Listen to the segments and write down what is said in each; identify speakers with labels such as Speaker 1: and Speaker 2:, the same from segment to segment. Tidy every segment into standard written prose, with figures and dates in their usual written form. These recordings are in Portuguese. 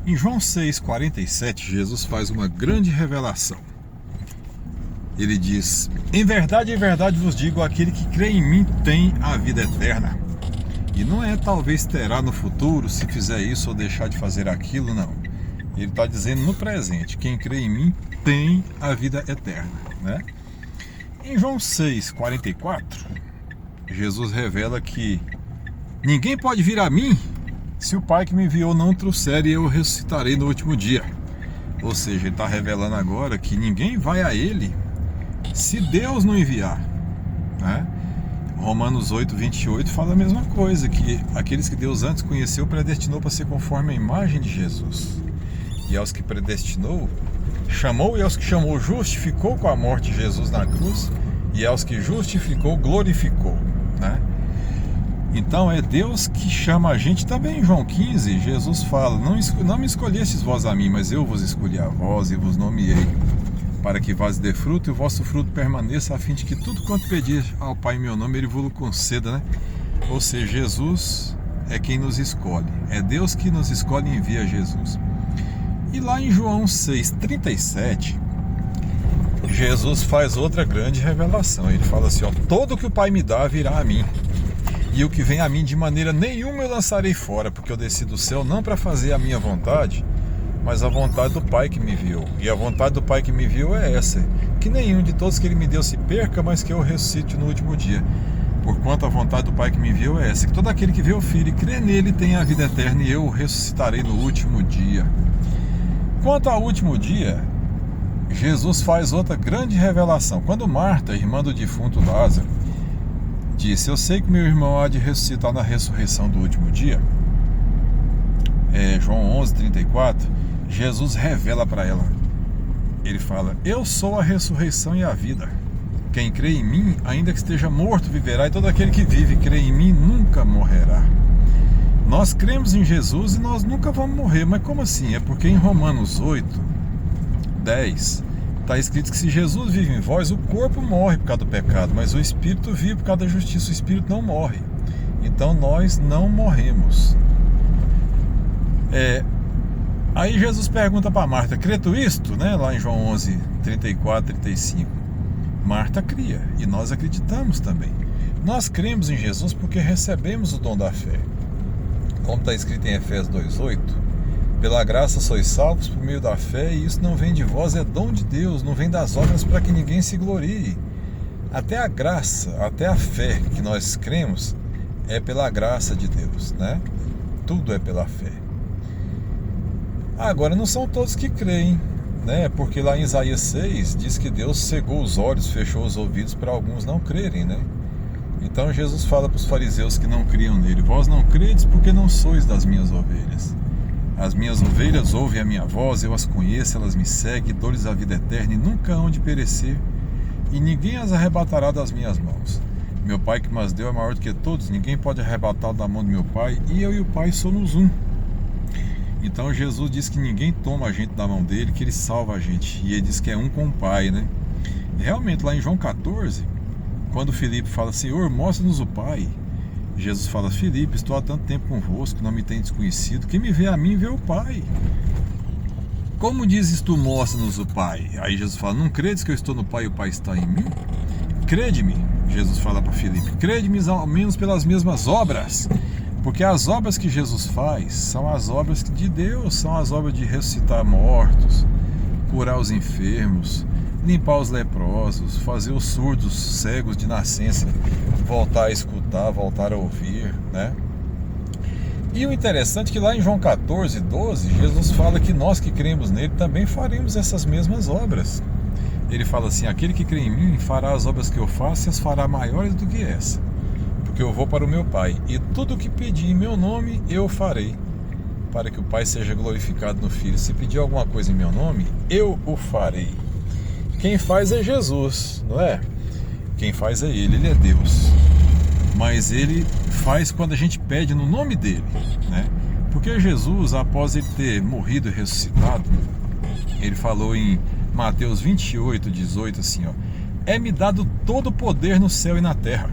Speaker 1: Em João 6,47, Jesus faz uma grande revelação. Ele diz: em verdade vos digo, aquele que crê em mim tem a vida eterna. E não é talvez terá no futuro, se fizer isso ou deixar de fazer aquilo, não. Ele está dizendo no presente: quem crê em mim tem a vida eterna, né? Em João 6,44, Jesus revela que ninguém pode vir a mim se o Pai que me enviou não trouxer, e eu ressuscitarei no último dia. Ou seja, ele está revelando agora que ninguém vai a ele se Deus não enviar, né? Romanos 8,28 fala a mesma coisa, que aqueles que Deus antes conheceu predestinou para ser conforme a imagem de Jesus. E aos que predestinou, chamou, e aos que chamou, justificou com a morte de Jesus na cruz, e aos que justificou, glorificou, né? Então é Deus que chama a gente. Também em João 15, Jesus fala: não me escolhestes vós a mim, mas eu vos escolhi a vós e vos nomeei, para que vós dê fruto e o vosso fruto permaneça, a fim de que tudo quanto pedir ao Pai em meu nome, Ele vos conceda, né? Ou seja, Jesus é quem nos escolhe. É Deus que nos escolhe e envia Jesus. E lá em João 6,37, Jesus faz outra grande revelação. Ele fala assim: ó, todo o que o Pai me dá virá a mim, e o que vem a mim de maneira nenhuma eu lançarei fora, porque eu desci do céu não para fazer a minha vontade, mas a vontade do Pai que me enviou. E a vontade do Pai que me enviou é essa: que nenhum de todos que Ele me deu se perca, mas que eu ressuscite no último dia. Porquanto a vontade do Pai que me enviou é essa: que todo aquele que vê o Filho e crê nele tenha a vida eterna, e eu o ressuscitarei no último dia. Quanto ao último dia, Jesus faz outra grande revelação. Quando Marta, irmã do defunto Lázaro, disse: eu sei que meu irmão há de ressuscitar na ressurreição do último dia, João 11,34, Jesus revela para ela. Ele fala: eu sou a ressurreição e a vida. Quem crê em mim, ainda que esteja morto, viverá, e todo aquele que vive e crê em mim nunca morrerá. Nós cremos em Jesus e nós nunca vamos morrer. Mas como assim? É porque em Romanos 8:10 está escrito que se Jesus vive em vós, o corpo morre por causa do pecado, mas o espírito vive por causa da justiça. O espírito não morre. Então nós não morremos. Aí Jesus pergunta para Marta: crê tu isto? Né? Lá em João 11:34-35. Marta cria, e nós acreditamos também. Nós cremos em Jesus porque recebemos o dom da fé. Como está escrito em Efésios 2:8, pela graça sois salvos por meio da fé, e isso não vem de vós, é dom de Deus, não vem das obras para que ninguém se glorie. Até a graça, até a fé que nós cremos é pela graça de Deus, né? Tudo é pela fé. Agora, não são todos que creem, né? Porque lá em Isaías 6 diz que Deus cegou os olhos, fechou os ouvidos para alguns não crerem, né? Então Jesus fala para os fariseus que não criam nele: vós não credes porque não sois das minhas ovelhas. As minhas ovelhas ouvem a minha voz, eu as conheço, elas me seguem, dou-lhes a vida eterna e nunca hão de perecer, e ninguém as arrebatará das minhas mãos. Meu Pai que me as deu é maior do que todos, ninguém pode arrebatar da mão do meu Pai, e eu e o Pai somos um. Então Jesus diz que ninguém toma a gente da mão dele, que ele salva a gente, e ele diz que é um com o Pai, né? E realmente lá em João 14, quando Filipe fala: Senhor, mostra-nos o Pai, Jesus fala: Filipe, estou há tanto tempo convosco, não me tem desconhecido, quem me vê a mim vê o Pai. Como dizes tu, mostra-nos o Pai? Aí Jesus fala: não credes que eu estou no Pai e o Pai está em mim? Crede-me, Jesus fala para Filipe, crede-me ao menos pelas mesmas obras, porque as obras que Jesus faz são as obras de Deus, são as obras de ressuscitar mortos, curar os enfermos, limpar os leprosos, fazer os surdos, cegos de nascença voltar a escutar, voltar a ouvir, né? E o interessante é que lá em João 14:12, Jesus fala que nós que cremos nele também faremos essas mesmas obras. Ele fala assim: aquele que crê em mim fará as obras que eu faço, e as fará maiores do que essa, porque eu vou para o meu Pai, e tudo o que pedir em meu nome eu farei, para que o Pai seja glorificado no Filho. Se pedir alguma coisa em meu nome, eu o farei. Quem faz é Jesus, não é? Quem faz é Ele é Deus. Mas Ele faz quando a gente pede no nome dEle, né? Porque Jesus, após Ele ter morrido e ressuscitado, Ele falou em Mateus 28:18 assim, ó: é-me dado todo o poder no céu e na terra.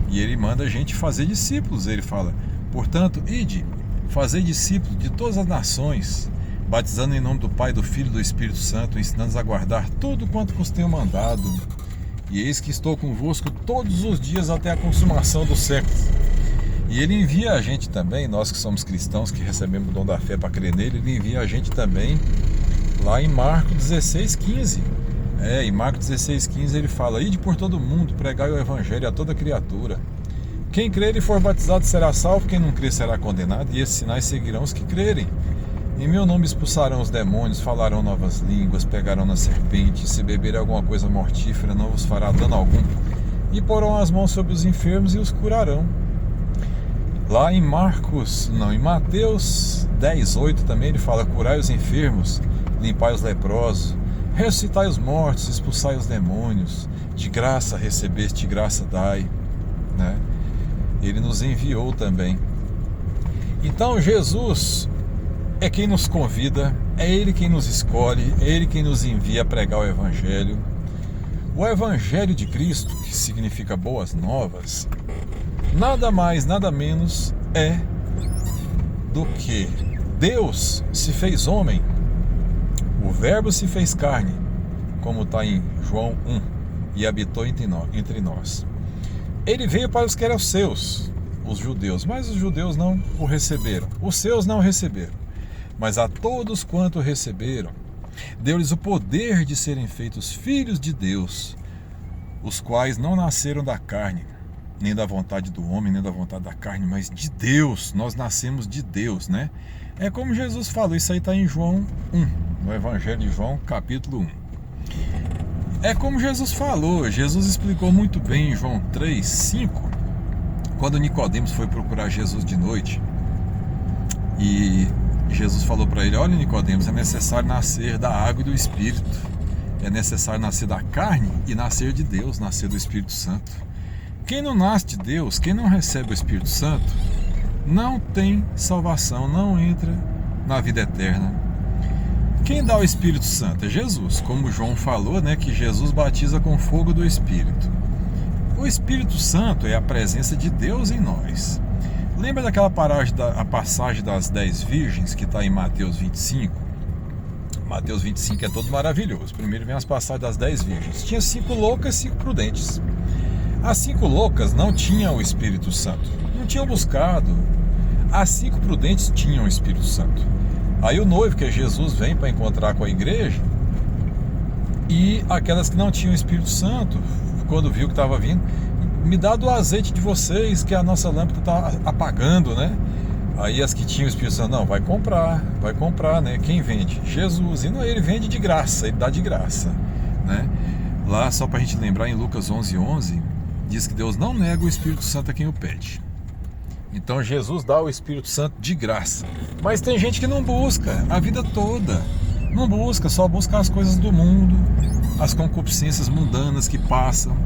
Speaker 1: E Ele manda a gente fazer discípulos. Ele fala: portanto, ide, Fazei discípulos de todas as nações, batizando em nome do Pai, do Filho e do Espírito Santo, ensinando-os a guardar tudo quanto vos tenho mandado. E eis que estou convosco todos os dias até a consumação dos séculos. E Ele envia a gente também, nós que somos cristãos, que recebemos o dom da fé para crer nele, Ele envia a gente também lá em Marcos 16,15. Em Marcos 16,15 ele fala: ide por todo mundo, pregai o evangelho a toda criatura. Quem crer e for batizado será salvo, quem não crer será condenado, e esses sinais seguirão os que crerem. Em meu nome expulsarão os demônios, falarão novas línguas, pegarão na serpente, se beberem alguma coisa mortífera não vos fará dano algum, e porão as mãos sobre os enfermos e os curarão. Lá em Mateus 10,8 também ele fala: curai os enfermos, limpai os leprosos, ressuscitai os mortos, expulsai os demônios, de graça recebeste, de graça dai, né? Ele nos enviou também. Então Jesus é quem nos convida, é Ele quem nos escolhe, é Ele quem nos envia a pregar o Evangelho. O Evangelho de Cristo, que significa boas novas, nada mais, nada menos é do que Deus se fez homem, o Verbo se fez carne, como está em João 1, e habitou entre nós. Ele veio para os que eram seus, os judeus, mas os judeus não o receberam, os seus não o receberam. Mas a todos quanto receberam, deu-lhes o poder de serem feitos filhos de Deus, os quais não nasceram da carne, nem da vontade do homem, nem da vontade da carne, mas de Deus. Nós nascemos de Deus, né? É como Jesus falou, isso aí está em João 1, no Evangelho de João, capítulo 1. É como Jesus falou, Jesus explicou muito bem em João 3,5, quando Nicodemos foi procurar Jesus de noite, e Jesus falou para ele: olha, Nicodemos, é necessário nascer da água e do Espírito, é necessário nascer da carne e nascer de Deus, nascer do Espírito Santo. Quem não nasce de Deus, quem não recebe o Espírito Santo, não tem salvação, não entra na vida eterna. Quem dá o Espírito Santo é Jesus, como João falou, né, que Jesus batiza com fogo do Espírito. O Espírito Santo é a presença de Deus em nós. Lembra daquela passagem das 10 virgens que está em Mateus 25? Mateus 25 é todo maravilhoso. Primeiro vem as passagens das 10 virgens. Tinha 5 loucas e 5 prudentes. As 5 loucas não tinham o Espírito Santo, não tinham buscado. As 5 prudentes tinham o Espírito Santo. Aí o noivo, que é Jesus, vem para encontrar com a igreja, e aquelas que não tinham o Espírito Santo, quando viu que estava vindo: me dá do azeite de vocês, que a nossa lâmpada está apagando, né? Aí as que tinham o Espírito Santo: não, vai comprar, né? Quem vende? Jesus. E não, ele vende de graça, ele dá de graça, né? Lá, só para a gente lembrar, em Lucas 11:11, diz que Deus não nega o Espírito Santo a quem o pede. Então Jesus dá o Espírito Santo de graça. Mas tem gente que não busca a vida toda, não busca, só busca as coisas do mundo, as concupiscências mundanas que passam.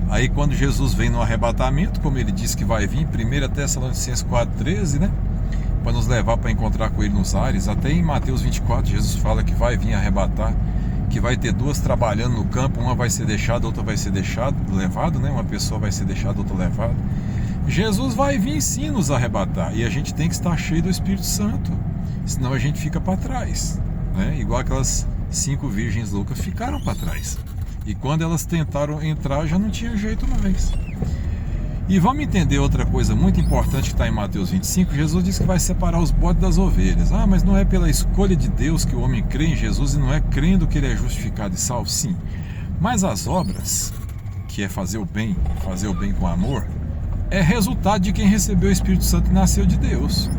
Speaker 1: Aí quando Jesus vem no arrebatamento, como ele disse que vai vir, 1 Tessalonicenses 4,13, né? Para nos levar para encontrar com ele nos ares. Até em Mateus 24, Jesus fala que vai vir arrebatar, que vai ter 2 trabalhando no campo, uma vai ser deixada, outra vai ser levado, né? Uma pessoa vai ser deixada, outra levada. Jesus vai vir sim nos arrebatar, e a gente tem que estar cheio do Espírito Santo, senão a gente fica para trás, né? Igual aquelas 5 virgens loucas ficaram para trás. E quando elas tentaram entrar, já não tinha jeito mais. E vamos entender outra coisa muito importante que está em Mateus 25. Jesus diz que vai separar os bodes das ovelhas. Ah, mas não é pela escolha de Deus que o homem crê em Jesus, e não é crendo que ele é justificado e salvo? Sim. Mas as obras, que é fazer o bem com amor, é resultado de quem recebeu o Espírito Santo e nasceu de Deus.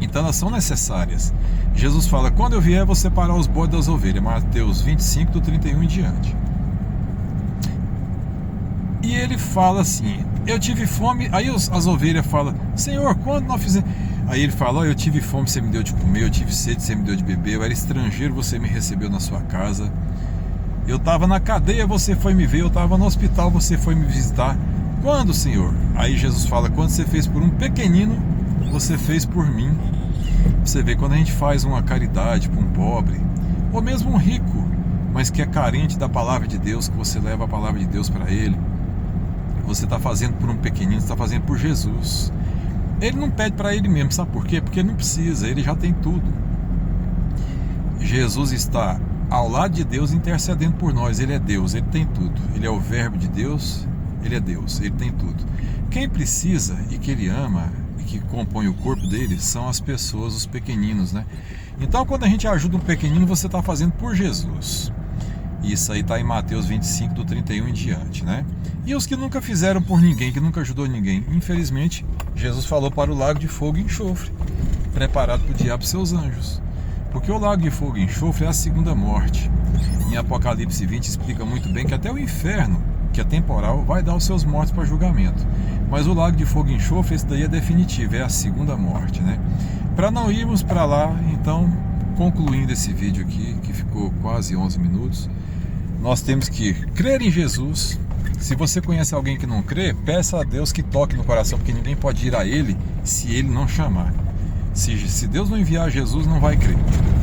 Speaker 1: Então elas são necessárias. Jesus fala: quando eu vier, vou separar os bodes das ovelhas. Mateus 25, do 31 em diante. E ele fala assim: eu tive fome. Aí as ovelhas falam: Senhor, quando nós fizemos? Aí ele fala: oh, eu tive fome, você me deu de comer. Eu tive sede, você me deu de beber. Eu era estrangeiro, você me recebeu na sua casa. Eu estava na cadeia, você foi me ver. Eu estava no hospital, você foi me visitar. Quando, Senhor? Aí Jesus fala: quando você fez por um pequenino, você fez por mim. Você vê, quando a gente faz uma caridade para um pobre, ou mesmo um rico, mas que é carente da palavra de Deus, que você leva a palavra de Deus para ele, você está fazendo por um pequenino, você está fazendo por Jesus. Ele não pede para ele mesmo, sabe por quê? Porque ele não precisa, ele já tem tudo. Jesus está ao lado de Deus intercedendo por nós. Ele é Deus, ele tem tudo. Ele é o verbo de Deus, ele é Deus, ele tem tudo. Quem precisa e que ele ama e que compõe o corpo dele são as pessoas, os pequeninos, né? Então, quando a gente ajuda um pequenino, você está fazendo por Jesus. Isso aí está em Mateus 25, do 31 em diante, né? E os que nunca fizeram por ninguém, que nunca ajudou ninguém, infelizmente, Jesus falou para o lago de fogo e enxofre, preparado para o diabo e seus anjos. Porque o lago de fogo e enxofre é a segunda morte. Em Apocalipse 20 explica muito bem que até o inferno, que é temporal, vai dar os seus mortos para julgamento. Mas o lago de fogo e enxofre, esse daí é definitivo, é a segunda morte, né? Para não irmos para lá, então, concluindo esse vídeo aqui, que ficou quase 11 minutos, nós temos que crer em Jesus. Se você conhece alguém que não crê, peça a Deus que toque no coração, porque ninguém pode ir a Ele se Ele não chamar. Se Deus não enviar Jesus, não vai crer.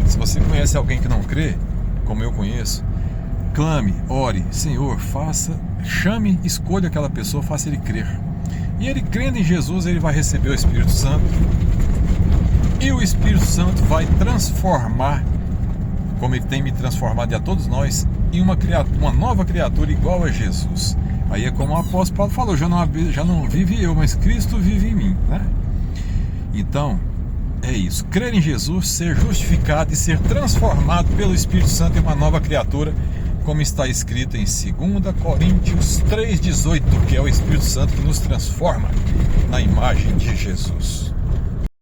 Speaker 1: Se você conhece alguém que não crê, como eu conheço, clame, ore, Senhor, faça, chame, escolha aquela pessoa, faça ele crer. E ele crendo em Jesus, ele vai receber o Espírito Santo. E o Espírito Santo vai transformar, como ele tem me transformado e a todos nós, em uma nova criatura igual a Jesus. Aí é como o apóstolo Paulo falou, já não vive eu, mas Cristo vive em mim, né? Então, é isso, crer em Jesus, ser justificado e ser transformado pelo Espírito Santo em uma nova criatura, como está escrito em 2 Coríntios 3,18, que é o Espírito Santo que nos transforma na imagem de Jesus.